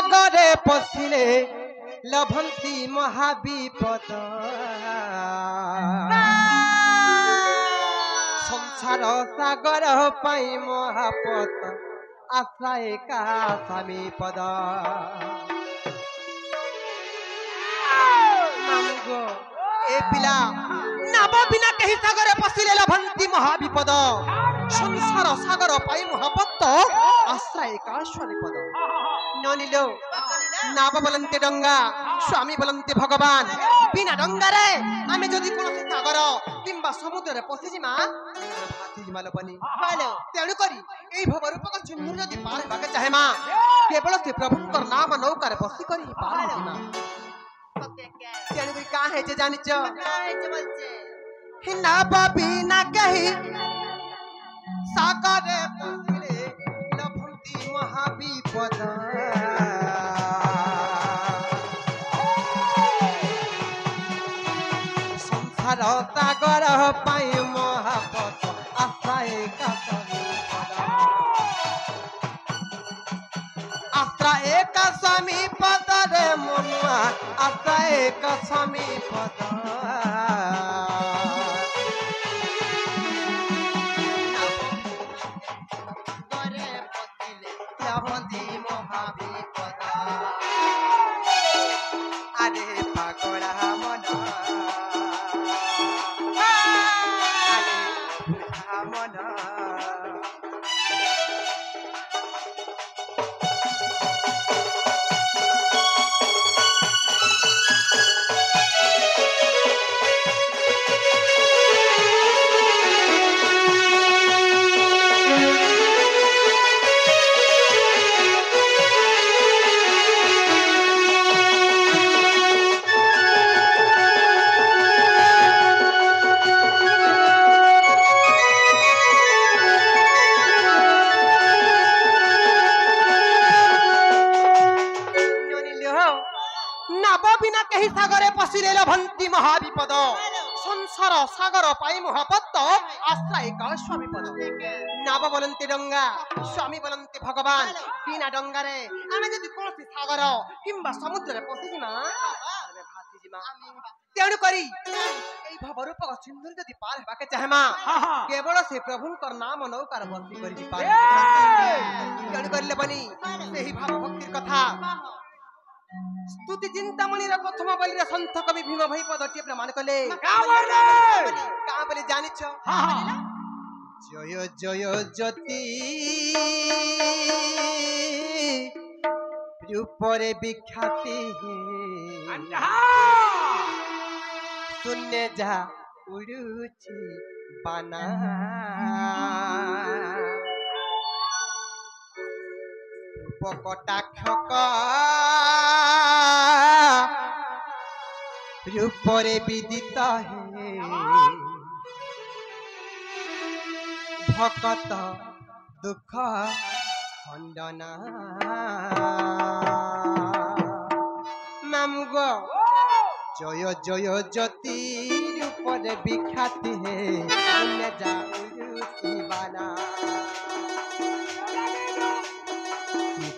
सागरे पशिले लभंती महाविपद संसार सागर पाई महापत आश्रय का स्वामी पद ए पिला नाव बिना कहीं सागरे पशिले लभंती महाविपद संसार सागर पाई महापत आश्रय का स्वामी पद ननिलो नाव बोलते डंगा स्वामी बोलते भगवान बिना डंगारे आमे जदि कोनोसी सागर किंबा समुद्र रे पसि जिमा भाति जिमा लपनी हालो तेणु करी एई भव रूपक सिंधु जदि पार हेबाके चाहे मा केवल से प्रभुकर नाम नौका रे बसी करी पार हेना तेणु करी का है जे जानि छ का है जे बोलछे हे नाव बिना कहि सागर रे पसिले लभंती महाविपद सागर पाई महापत आश्रय का स्वामी पद रे मनुआ आश्रय का स्वामी पद महाविपद अरे पागला मन सागरे पशिले लभंती महाविपद संसार सागर पाई महापत आश्रय का स्वामी पद नाव बोलते डंगा स्वामी बोलते भगवान बिना डंगारे आमे जदि कोनोसी सागर किंबा समुद्र रे पसि जिमा अरे भाति जिमा तेणु करी एई भव रूपक सिंधु जदि पार हेबाके चाहे मा केवल से प्रभुकर नाम नौकार बसी करी पार तेणु करले बनी सेही भाव भक्तिर कथा स्तुति चिंतामणि रे प्रथम बलि रे संत कवि भीम भाई पदटी प्रमाण कले का बोले जानि छ जय जय ज्योति रूपरे विख्याति शून्य जा उड़ुछि बाना कटाक्षक रूपरे विदित है भकत दुख खंडना नामगो जय जय ज्योति रूपरे विख्याति है जाना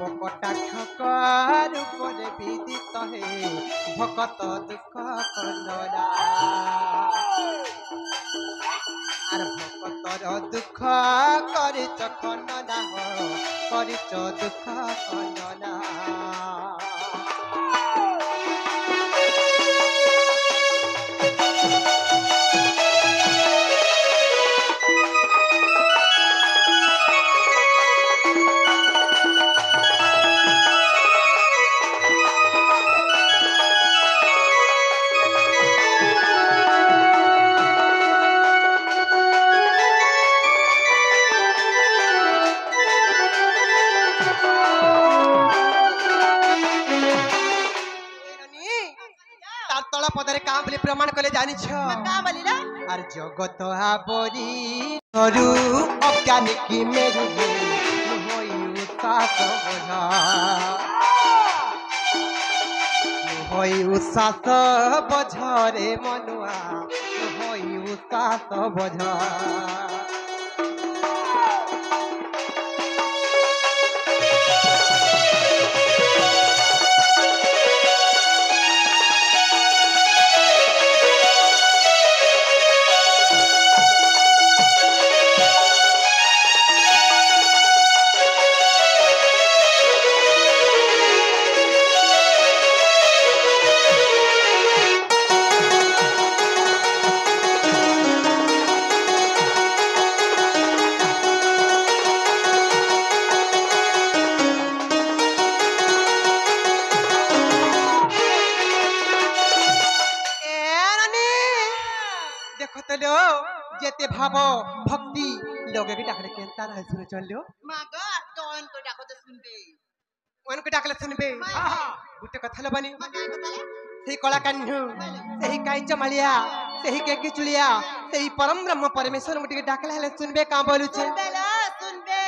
कटाक्षक रूपरे विदित है भकत दुख खंडना आर भकतर दुख करिच खंडना करिच दुख खंडना प्रमाण कले जानि छ का बलिला आर जगत आबरी सरु अज्ञानी की मेरु होई उसास बोझा होई उसास बोझा रे मनुआ होई उसास बोझा एते भाव भक्ति लोगे के डाकले केनता रह सुन चलियो मागा कौन को डाको तो सुनबे ओन के डाकले सुनबे गुटे कथा लबनी मागा बताले सेही कला कान्हु सेही काइच मालिया सेही केकी चुलिया सेही परम ब्रह्म परमेश्वर गुटे डाकले हेले सुनबे का बोलुचे सुनबे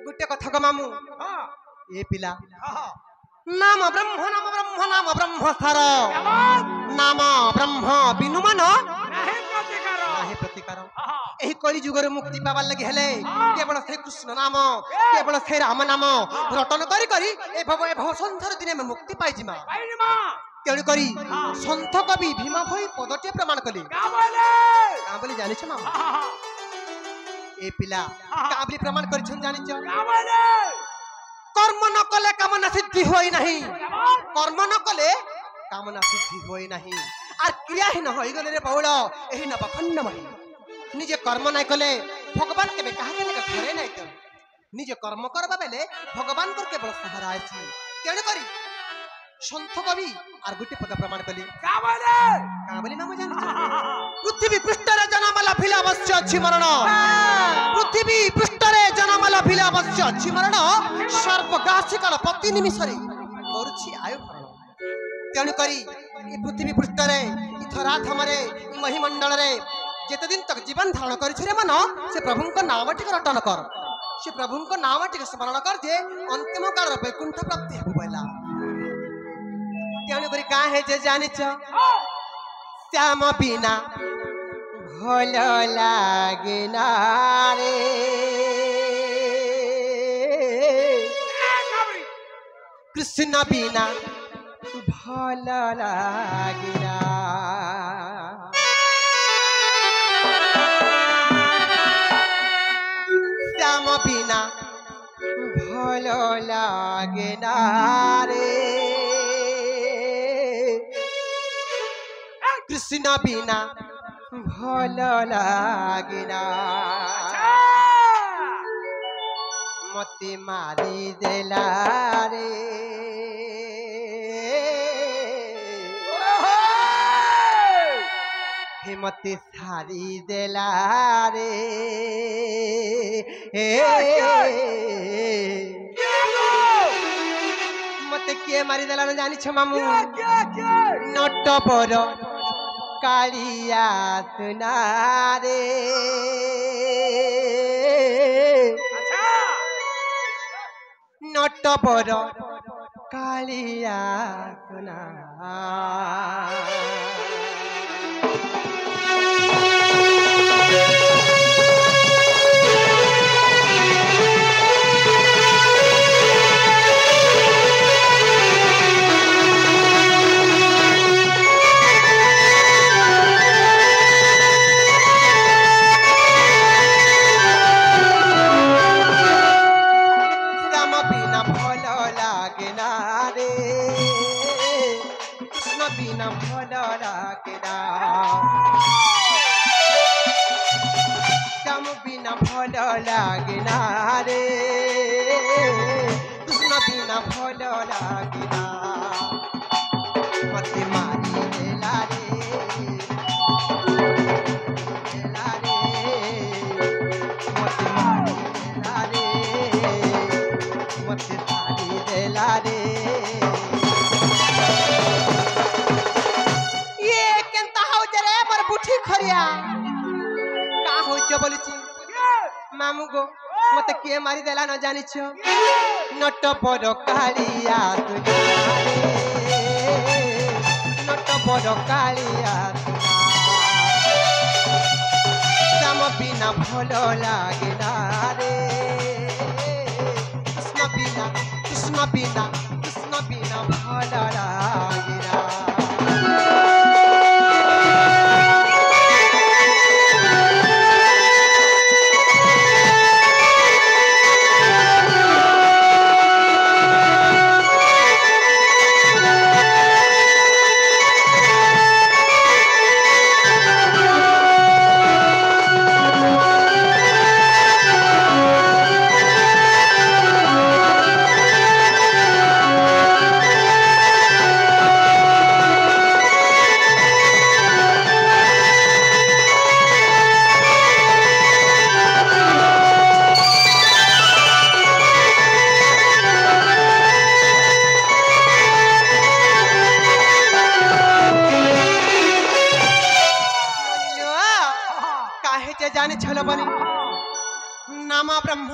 गुटे कथा को मामू ए पिला नाम ब्रह्म नाम ब्रह्म नाम ब्रह्म सार नाम ब्रह्म बिनु मन नाही प्रतिकार एही कली जुगर मुक्ति पावार लगी हेले केवल से कृष्ण नाम केवल से राम नाम रटन करी करी ए भव संसार दिने में मुक्ति पाई जिमा तेणु करी संत कवि भीमा भई पदटे प्रमाण कले का बोली जानि छ मामा ए पिला का बोली प्रमाण करिछन जानि छ कर्म न कले कामना सिद्धि होई नहीं कर्म न कले कामना सिद्धि होई नहीं आर क्रियाहीन होई गले रे बहुल एही न बखंड मही निजे कर्म नाय कले भगवान केबे काहे के घरे नाय त निजे कर्म करबा बेले भगवान कर केवल सहारा आछि तेण करी संत कवि आर गुटे पद प्रमाण कली का बोली ना जानि पृथ्वी पृष्ठ रे जन्म लाभिला अवश्य अछि मरण पृथ्वी पृष्ठ रे जन्म लाभिला अवश्य अछि मरण सर्वगासी काल प्रति निमिषरे करूछि आयु भरण तेणु करी ई पृथ्वी पृष्ठ रे ई थरा थमरे ई महिमंडल रे जेते दिन तक जीवन धारण करिछ रे मन से प्रभु को नाम टिक रटन कर से प्रभु को नाम टिक स्मरण कर जे अंतिम काल रे वैकुंठ प्राप्ति हेबु बैला तेणु करी का है जे जानि छ श्याम बिना भल लागे ना रे कृष्ण बिना भल लागे ना श्याम बिना भल लागे ना रे कृष्ण बिना भल लागे ना मते मारी देला रे हे मते सारी देला रे मते के मारी देला न जानि छ मामू नट पर कालिया सुनारे नट पर कालिया सुना बिना भल लागे ना श्याम बिना भल लागे ना रे कृष्ण बिना भल लागे ना मते मारी देला रे मते मारी देला रे मते सारी देला रे खरिया का हो छ बोली छी मामू गो मते के मारी देला न जानि छ नट पर कालिया तुनारे नट पर कालिया श्याम बिना भल लागे ना रे कृष्ण बिना भल लागे ना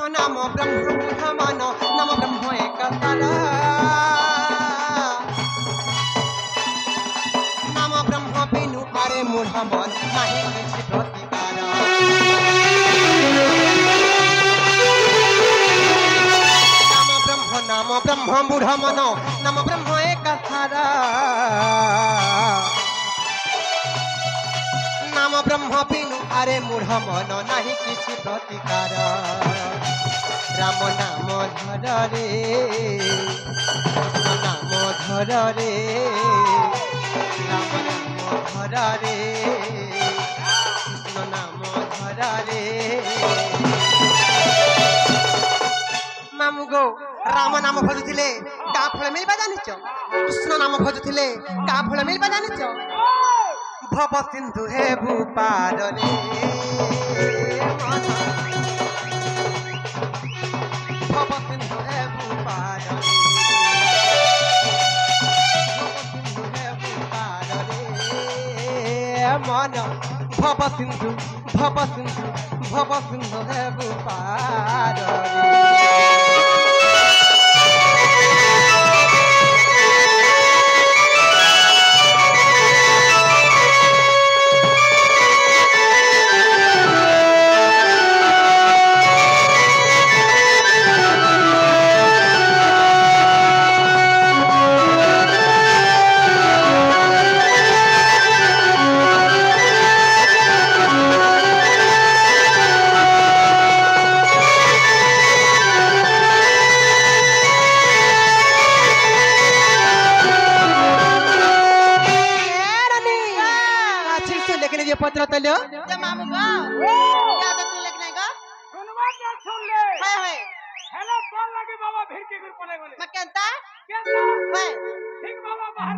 नाम ब्रह्म बुढ़ मन नाम ब्रह्म एक तारा नाम ब्रह्म बिनु आरे मूढ़ मन नाही किछि प्रतिकार नाम ब्रह्म बुढ़ मन नाम ब्रह्म एक तारा नाम ब्रह्म बिनु आरे मूढ़ मन नाही किछि प्रतिकार राम नाम धर रे कृष्ण नाम धर रे राम नाम धर रे कृष्ण नाम धर रे मामु गो राम नाम भजुथिले का फल मिलबा जानिच कृष्ण नाम भजुथिले का फल मिलबा जानिच भव सिंधु हेबु पार रे भव सिंधु हेबु पार रे भव सिंधु हेबु पार रे मन भव सिंधु भव सिंधु भव सिंधु हेबु पार रे पत्र तल्यो ते मामू गो या तो तू लगने गो सुनवा क्या सुन ले हाय हेलो बोल लगे बाबा भीड़ के गुर पले बोले मैं कहता क्या हाय ठीक बाबा बाहर